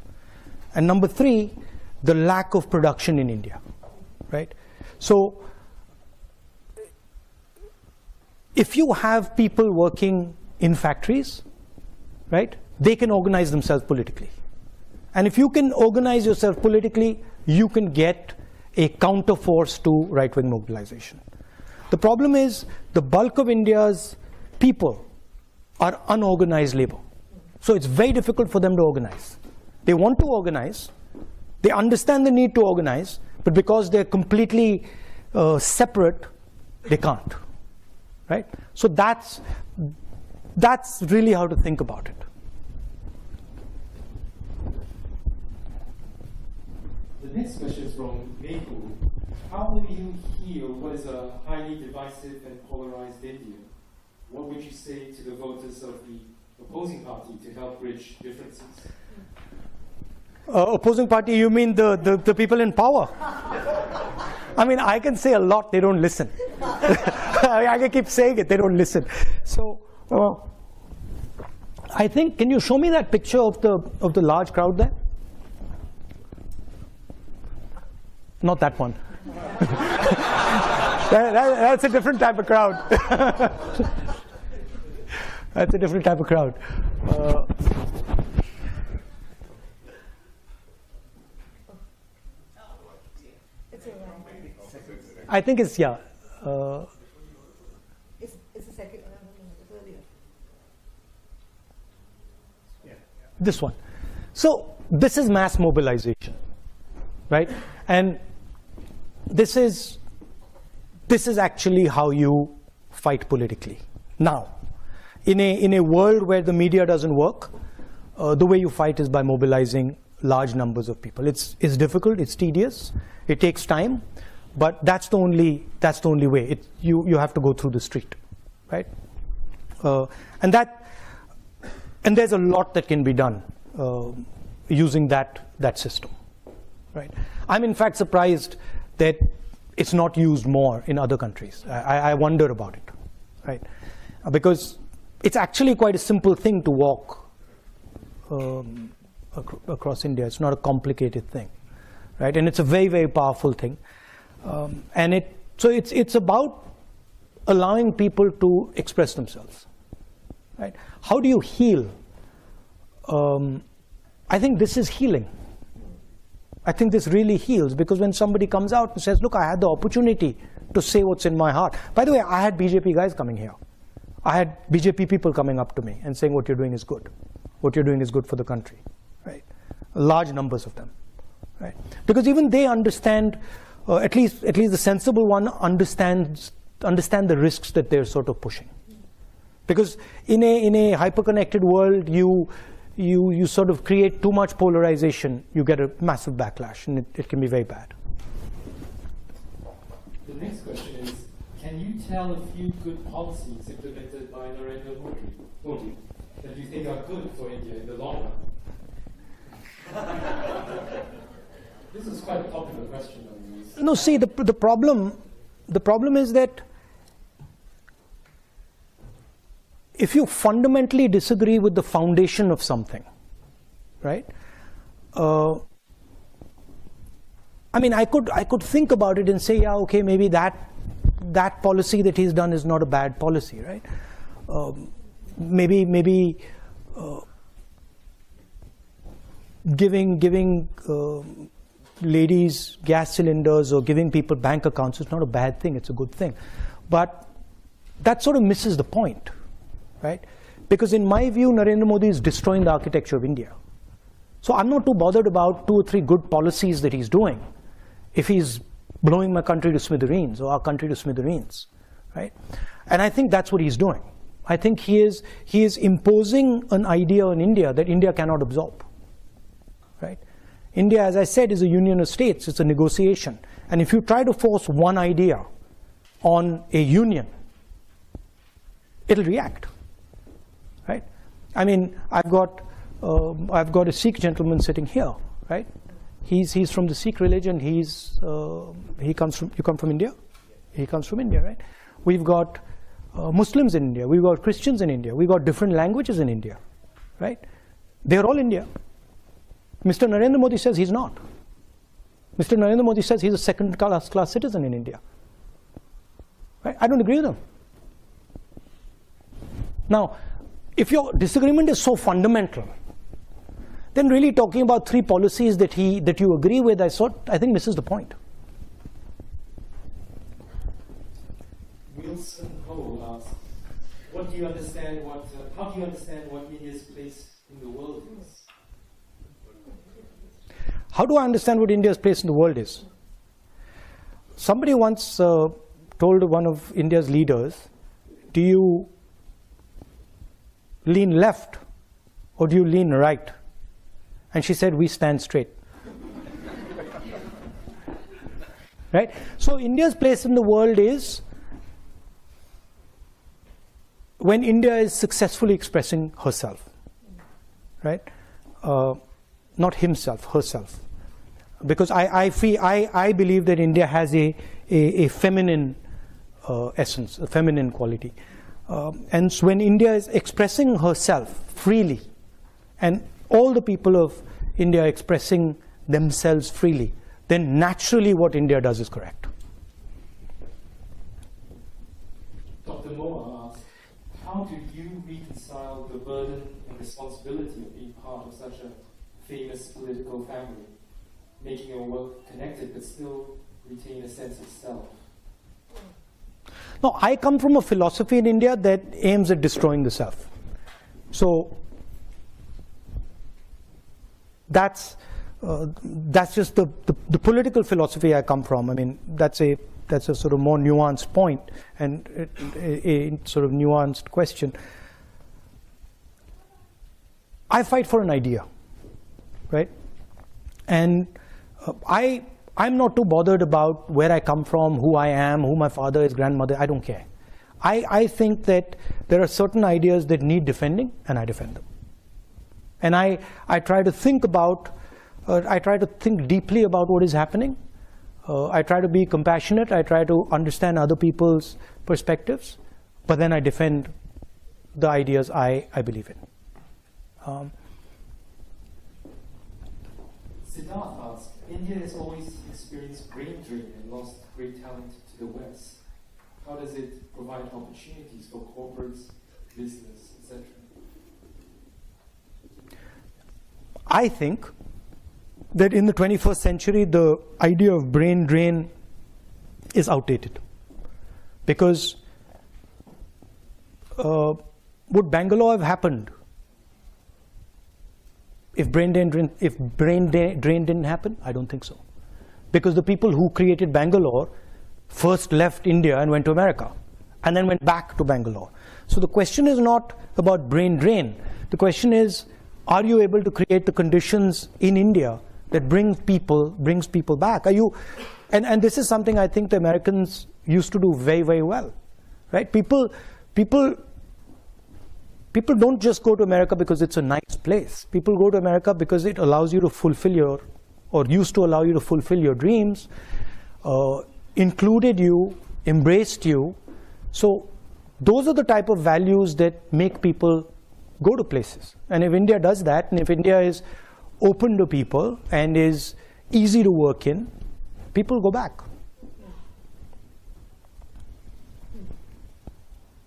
And number three, the lack of production in India, right? So if you have people working in factories, right, they can organize themselves politically. And if you can organize yourself politically, you can get a counterforce to right-wing mobilization. The problem is the bulk of India's people are unorganized labor. So it's very difficult for them to organize. They want to organize, they understand the need to organize, but because they're completely separate, They can't, right? So that's really how to think about it. The next question is from Meku. How will you heal what is a highly divisive and polarized India? What would you say to the voters of the opposing party to help bridge differences? Opposing party, you mean the people in power? I mean, I can say a lot, they don't listen. I can keep saying it, they don't listen. So, I think, can you show me that picture of the large crowd there? Not that one. That's a different type of crowd. That's a different type of crowd. I think it's, yeah. It's a second, earlier. This one. So this is mass mobilization, right? And this is actually how you fight politically. Now, in a world where the media doesn't work, the way you fight is by mobilizing large numbers of people. It's difficult, it's tedious, it takes time, but that's the only way. You have to go through the street, right? And there's a lot that can be done using that system, right? I'm in fact surprised that it's not used more in other countries. I wonder about it, right? Because it's actually quite a simple thing to walk across India. It's not a complicated thing, right? And it's a very, very powerful thing. And so it's about allowing people to express themselves, right? How do you heal? I think this is healing. I think this really heals, because when somebody comes out and says, look, I had the opportunity to say what's in my heart. By the way, I had BJP guys coming here. I had BJP people coming up to me and saying what you're doing is good. What you're doing is good for the country, right? Large numbers of them, right? Because even they understand, at least the sensible one understand the risks that they're sort of pushing. Because in a hyper-connected world, you sort of create too much polarization, you get a massive backlash, and it can be very bad. The next question is, can you tell a few good policies implemented by Narendra Modi that you think are good for India in the long run? This is quite a popular question. No, see, the problem is that if you fundamentally disagree with the foundation of something, right? I mean, I could think about it and say, yeah, okay, maybe that policy that he's done is not a bad policy, right? Maybe giving ladies gas cylinders or giving people bank accounts is not a bad thing, it's a good thing. But that sort of misses the point, right? Because in my view, Narendra Modi is destroying the architecture of India. So I'm not too bothered about 2 or 3 good policies that he's doing if he's blowing my country to smithereens or our country to smithereens, right? And I think that's what he's doing. I think he is imposing an idea on India that India cannot absorb, right? India, as I said, is a union of states. It's a negotiation. And if you try to force one idea on a union, it'll react, right? I mean, I've got a Sikh gentleman sitting here, right? He's from the Sikh religion. You come from India? He comes from India, right? We've got Muslims in India. We've got Christians in India. We've got different languages in India, right? They're all India. Mr. Narendra Modi says he's not. Mr. Narendra Modi says he's a second-class citizen in India. Right? I don't agree with him. Now, if your disagreement is so fundamental, then really talking about 3 policies that you agree with, I think misses the point. Wilson Ho asks, how do you understand what India's place in the world is? How do I understand what India's place in the world is? Somebody once told one of India's leaders, do you lean left or do you lean right? And she said, we stand straight. Right? So India's place in the world is when India is successfully expressing herself, right? Not himself, herself. Because I believe that India has a feminine essence, a feminine quality. And so when India is expressing herself freely, and all the people of India are expressing themselves freely, then naturally what India does is correct. Dr. Moa asks, how do you reconcile the burden and responsibility of being part of such a famous political family, making your work connected but still retain a sense of self? No, I come from a philosophy in India that aims at destroying the self. So that's just the political philosophy I come from. I mean, that's a sort of more nuanced point and a sort of nuanced question. I fight for an idea, right? And I'm not too bothered about where I come from, who I am, who my father is, grandmother. I don't care. I think that there are certain ideas that need defending, and I defend them. And I try to think about, I try to think deeply about what is happening. I try to be compassionate. I try to understand other people's perspectives, but then I defend the ideas I believe in. Siddharth asks, India has always experienced brain drain and lost great talent to the West. How does it provide opportunities for corporates, business, etc.? I think that in the 21st century, the idea of brain drain is outdated. Because would Bangalore have happened if brain drain didn't happen? I don't think so. Because the people who created Bangalore first left India and went to America, and then went back to Bangalore. So the question is not about brain drain. The question is, are you able to create the conditions in India that brings people back? Are you, and this is something I think the Americans used to do very, very well, right? People don't just go to America because it's a nice place. People go to America because it allows you to fulfill your, or used to allow you to fulfill your dreams, included you, embraced you. So those are the type of values that make people go to places. And if India does that, and if India is open to people and is easy to work in, people go back.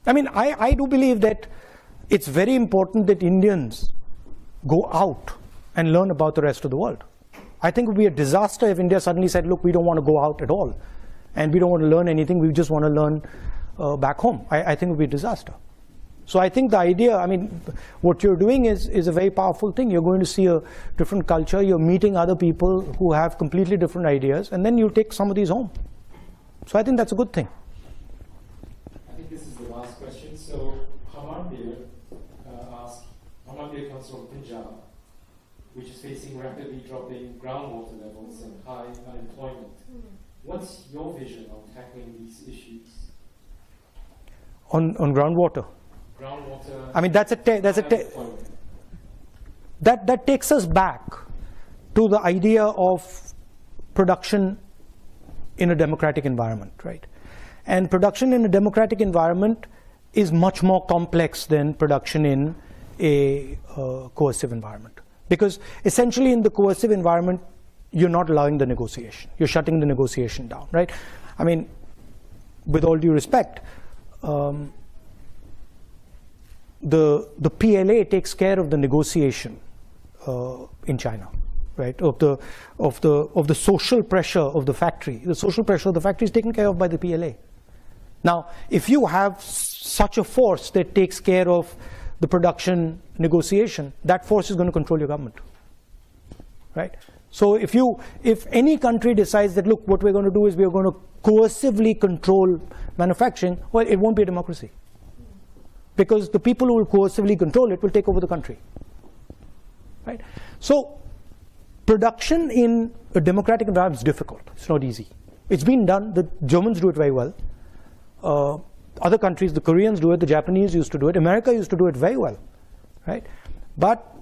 I mean, I do believe that it's very important that Indians go out and learn about the rest of the world. I think it would be a disaster if India suddenly said, look, we don't want to go out at all, and we don't want to learn anything, we just want to learn back home. I think it would be a disaster. So I think the idea, I mean, what you're doing is a very powerful thing. You're going to see a different culture, you're meeting other people who have completely different ideas, and then you take some of these home. So I think that's a good thing. I think this is the last question. So Hamandir asks, Hamandir comes from Punjab, which is facing rapidly dropping groundwater levels and high unemployment. What's your vision on tackling these issues? On groundwater? Groundwater. I mean, that takes us back to the idea of production in a democratic environment, right? And production in a democratic environment is much more complex than production in a coercive environment. Because essentially in the coercive environment, you're not allowing the negotiation. You're shutting the negotiation down, right? I mean, with all due respect, the PLA takes care of the negotiation in China, right? Of the social pressure of the factory. The social pressure of the factory is taken care of by the PLA. Now, if you have such a force that takes care of the production negotiation, that force is going to control your government. right? So if any country decides that, look, what we're going to do is we're going to coercively control manufacturing, well, it won't be a democracy. Because the people who will coercively control it will take over the country, right? So production in a democratic environment is difficult. It's not easy. It's been done. The Germans do it very well. Other countries, the Koreans do it, the Japanese used to do it, America used to do it very well, right? But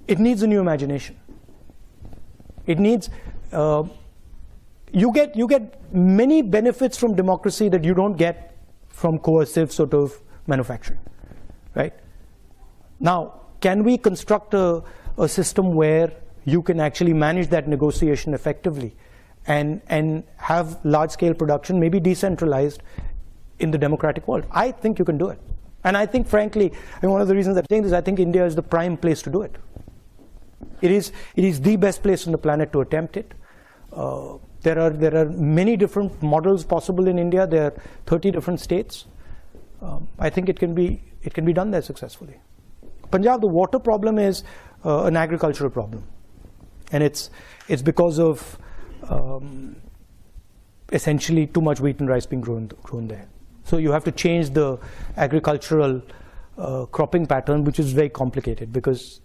it needs a new imagination. It needs, you get many benefits from democracy that you don't get from coercive sort of manufacturing, right? Now, can we construct a system where you can actually manage that negotiation effectively and have large-scale production, maybe decentralized, in the democratic world? I think you can do it. And I think, frankly, and one of the reasons I'm saying this, I think India is the prime place to do it. It is the best place on the planet to attempt it. There are many different models possible in India. There are 30 different states. I think it can be done there successfully. Punjab, the water problem is an agricultural problem, and it's because of essentially too much wheat and rice being grown there. So you have to change the agricultural cropping pattern, which is very complicated because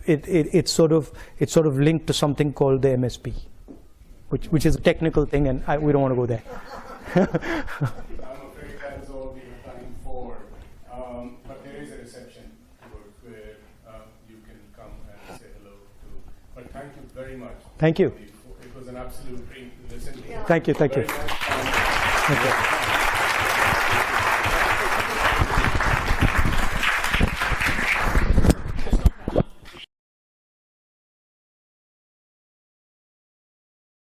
it's sort of linked to something called the MSP, which is a technical thing, and we don't want to go there. I'm afraid that is all we have time for. But there is a reception where you can come and say hello to. But thank you very much. Thank you. It was an absolute dream to listen to you. Thank you. Very much. Thank you.